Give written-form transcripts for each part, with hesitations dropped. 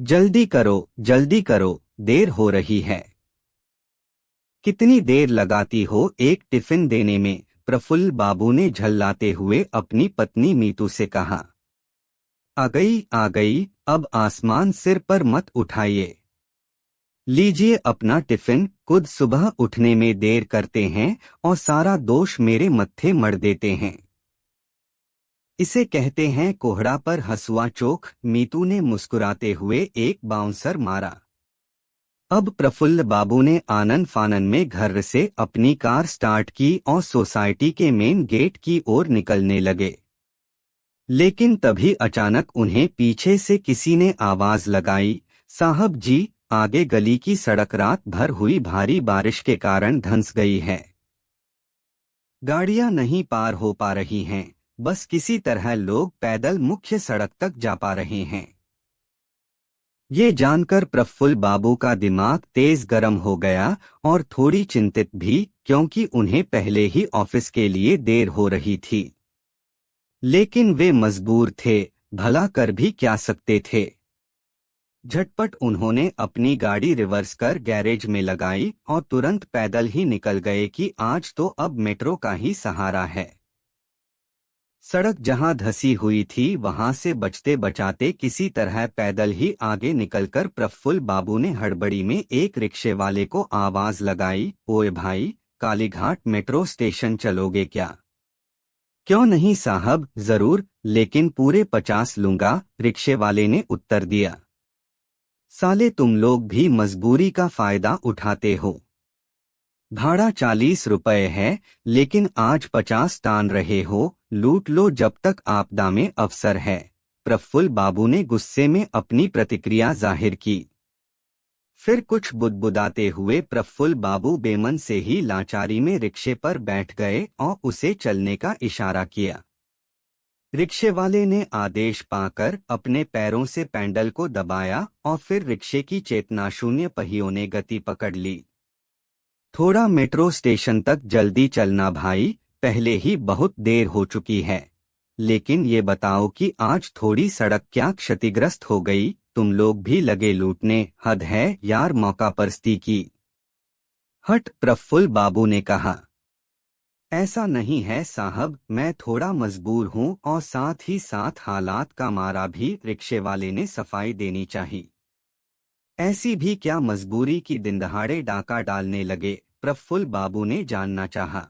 जल्दी करो, देर हो रही है। कितनी देर लगाती हो एक टिफिन देने में? प्रफुल्ल बाबू ने झल्लाते हुए अपनी पत्नी मीतू से कहा। आ गई, अब आसमान सिर पर मत उठाइए। लीजिए अपना टिफिन। खुद सुबह उठने में देर करते हैं और सारा दोष मेरे मत्थे मढ़ देते हैं। इसे कहते हैं कोहड़ा पर हंसुआ चोख। मीतू ने मुस्कुराते हुए एक बाउंसर मारा। अब प्रफुल्ल बाबू ने आनन फानन में घर से अपनी कार स्टार्ट की और सोसाइटी के मेन गेट की ओर निकलने लगे। लेकिन तभी अचानक उन्हें पीछे से किसी ने आवाज लगाई, साहब जी, आगे गली की सड़क रात भर हुई भारी बारिश के कारण धंस गई है। गाड़ियां नहीं पार हो पा रही हैं, बस किसी तरह लोग पैदल मुख्य सड़क तक जा पा रहे हैं। ये जानकर प्रफुल्ल बाबू का दिमाग तेज गर्म हो गया और थोड़ी चिंतित भी, क्योंकि उन्हें पहले ही ऑफिस के लिए देर हो रही थी। लेकिन वे मजबूर थे, भला कर भी क्या सकते थे। झटपट उन्होंने अपनी गाड़ी रिवर्स कर गैरेज में लगाई और तुरंत पैदल ही निकल गए कि आज तो अब मेट्रो का ही सहारा है। सड़क जहां धसी हुई थी वहां से बचते बचाते किसी तरह पैदल ही आगे निकलकर प्रफुल्ल बाबू ने हड़बड़ी में एक रिक्शे वाले को आवाज लगाई, ओए भाई, कालीघाट मेट्रो स्टेशन चलोगे क्या? क्यों नहीं साहब, जरूर, लेकिन पूरे 50 लूंगा, रिक्शे वाले ने उत्तर दिया। साले तुम लोग भी मजबूरी का फायदा उठाते हो। भाड़ा 40 रुपए है, लेकिन आज 50 तान रहे हो, लूट लो जब तक आपदा में अवसर है। प्रफुल्ल बाबू ने गुस्से में अपनी प्रतिक्रिया जाहिर की। फिर कुछ बुदबुदाते हुए प्रफुल्ल बाबू बेमन से ही लाचारी में रिक्शे पर बैठ गए और उसे चलने का इशारा किया। रिक्शे वाले ने आदेश पाकर अपने पैरों से पैडल को दबाया और फिर रिक्शे की चेतनाशून्य पहियों ने गति पकड़ ली। थोड़ा मेट्रो स्टेशन तक जल्दी चलना भाई, पहले ही बहुत देर हो चुकी है। लेकिन ये बताओ कि आज थोड़ी सड़क क्या क्षतिग्रस्त हो गई? तुम लोग भी लगे लूटने, हद है यार, मौका परस्ती की। हट, प्रफुल्ल बाबू ने कहा। ऐसा नहीं है साहब, मैं थोड़ा मजबूर हूँ और साथ ही साथ हालात का मारा भी, रिक्शे वाले ने सफाई देनी चाहिए। ऐसी भी क्या मजबूरी की दिनदहाड़े डाका डालने लगे? प्रफुल्ल बाबू ने जानना चाहा।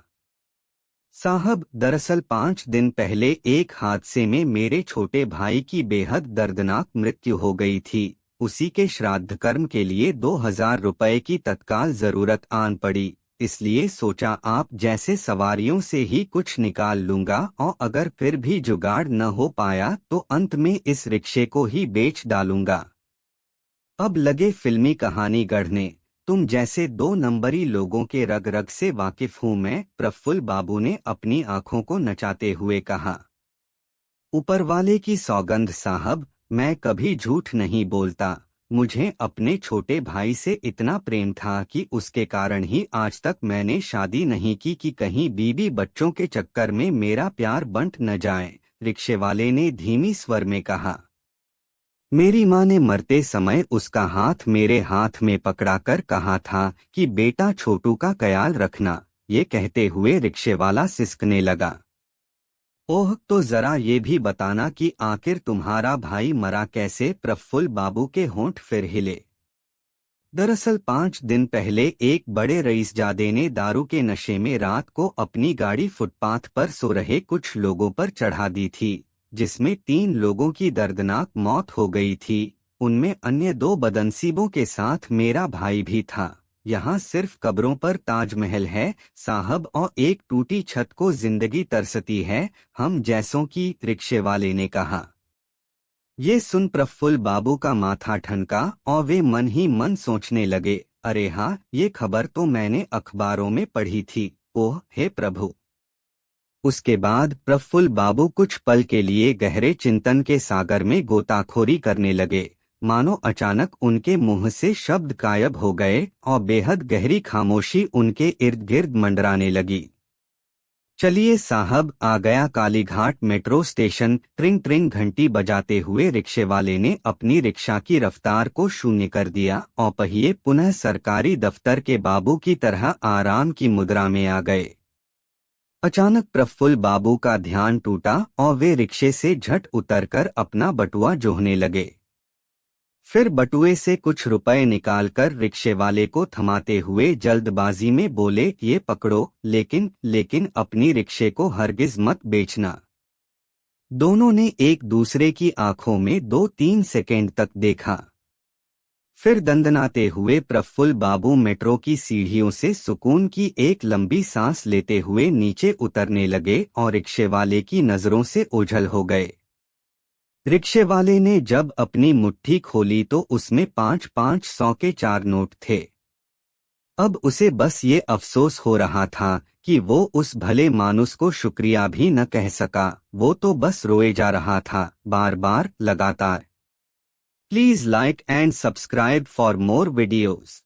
साहब, दरअसल 5 दिन पहले एक हादसे में मेरे छोटे भाई की बेहद दर्दनाक मृत्यु हो गई थी। उसी के श्राद्ध कर्म के लिए 2000 रुपए की तत्काल जरूरत आन पड़ी, इसलिए सोचा आप जैसे सवारियों से ही कुछ निकाल लूंगा और अगर फिर भी जुगाड़ न हो पाया तो अंत में इस रिक्शे को ही बेच डालूंगा। अब लगे फिल्मी कहानी गढ़ने। तुम जैसे 2 नंबरी लोगों के रग रग से वाकिफ हूं मैं, प्रफुल्ल बाबू ने अपनी आंखों को नचाते हुए कहा। ऊपर वाले की सौगंध साहब, मैं कभी झूठ नहीं बोलता। मुझे अपने छोटे भाई से इतना प्रेम था कि उसके कारण ही आज तक मैंने शादी नहीं की कि कहीं बीवी बच्चों के चक्कर में मेरा प्यार बंट न जाए, रिक्शे वाले ने धीमी स्वर में कहा। मेरी माँ ने मरते समय उसका हाथ मेरे हाथ में पकड़ाकर कहा था कि बेटा छोटू का ख्याल रखना। ये कहते हुए रिक्शे वाला सिसकने लगा। ओह, तो जरा ये भी बताना कि आखिर तुम्हारा भाई मरा कैसे? प्रफुल्ल बाबू के होंठ फिर हिले। दरअसल 5 दिन पहले एक बड़े रईसजादे ने दारू के नशे में रात को अपनी गाड़ी फुटपाथ पर सो रहे कुछ लोगों पर चढ़ा दी थी, जिसमें 3 लोगों की दर्दनाक मौत हो गई थी। उनमें अन्य 2 बदनसीबों के साथ मेरा भाई भी था। यहाँ सिर्फ कब्रों पर ताजमहल है साहब, और एक टूटी छत को जिंदगी तरसती है हम जैसों की, रिक्शे वाले ने कहा। ये सुन प्रफुल्ल बाबू का माथा ठनका और वे मन ही मन सोचने लगे, अरे हाँ, ये खबर तो मैंने अखबारों में पढ़ी थी। ओह हे प्रभु। उसके बाद प्रफुल्ल बाबू कुछ पल के लिए गहरे चिंतन के सागर में गोताखोरी करने लगे, मानो अचानक उनके मुंह से शब्द गायब हो गए और बेहद गहरी खामोशी उनके इर्द गिर्द मंडराने लगी। चलिए साहब, आ गया कालीघाट मेट्रो स्टेशन। ट्रिंग ट्रिंग घंटी बजाते हुए रिक्शे वाले ने अपनी रिक्शा की रफ्तार को शून्य कर दिया और पहिए पुनः सरकारी दफ्तर के बाबू की तरह आराम की मुद्रा में आ गए। अचानक प्रफुल्ल बाबू का ध्यान टूटा और वे रिक्शे से झट उतरकर अपना बटुआ जोहने लगे। फिर बटुए से कुछ रुपए निकालकर रिक्शे वाले को थमाते हुए जल्दबाजी में बोले, ये पकड़ो, लेकिन लेकिन अपनी रिक्शे को हरगिज मत बेचना। दोनों ने एक दूसरे की आंखों में 2-3 सेकंड तक देखा। फिर दंदनाते हुए प्रफुल्ल बाबू मेट्रो की सीढ़ियों से सुकून की एक लंबी सांस लेते हुए नीचे उतरने लगे और रिक्शे वाले की नजरों से ओझल हो गए। रिक्शे वाले ने जब अपनी मुट्ठी खोली तो उसमें 5-5 सौ के 4 नोट थे। अब उसे बस ये अफसोस हो रहा था कि वो उस भले मानुस को शुक्रिया भी न कह सका। वो तो बस रोए जा रहा था, बार बार, लगातार। Please like and subscribe for more videos.